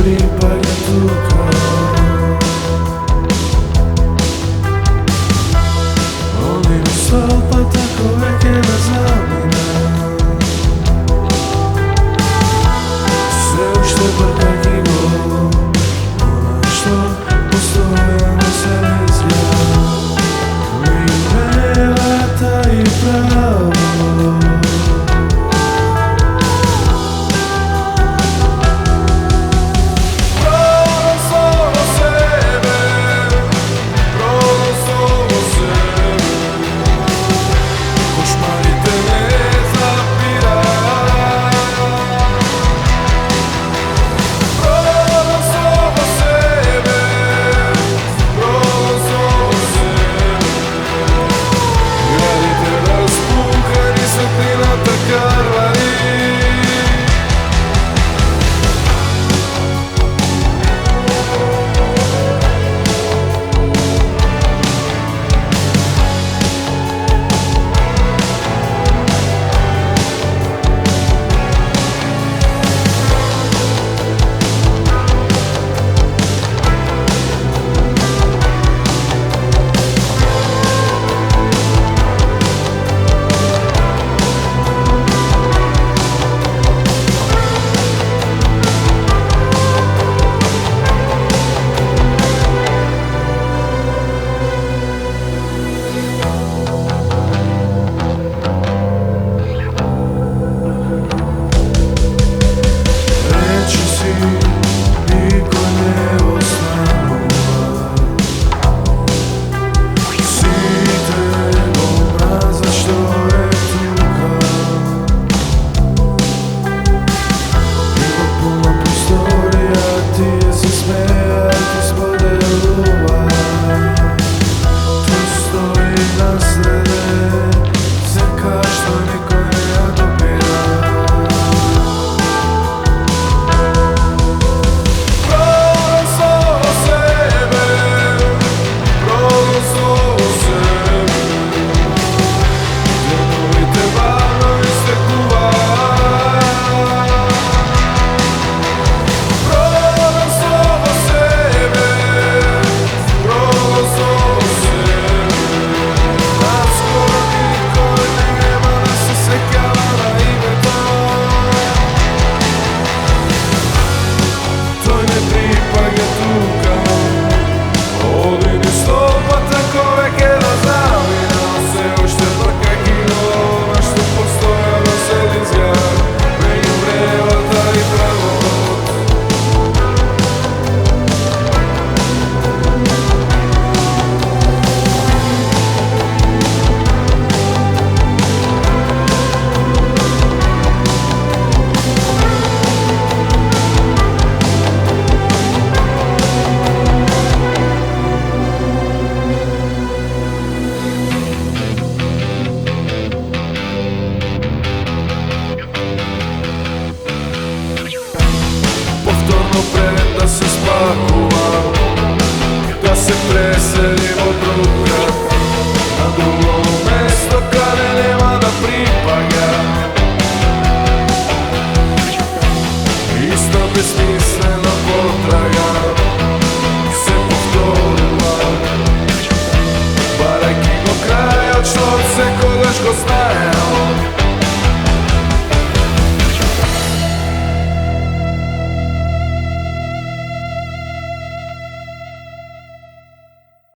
pripagam tuka. Oni mi sol pa tako vek je na zamena. Sve ušte brka knjigo, ona što postoje na selezija. Mi vrata i pravo. Da se spakova, da se preselim od drug grad, na drugo mesto kade nema da pripaga. Ista besmislena potraga se povtorila, baraj kino kraj od što se kodaš ko znaje.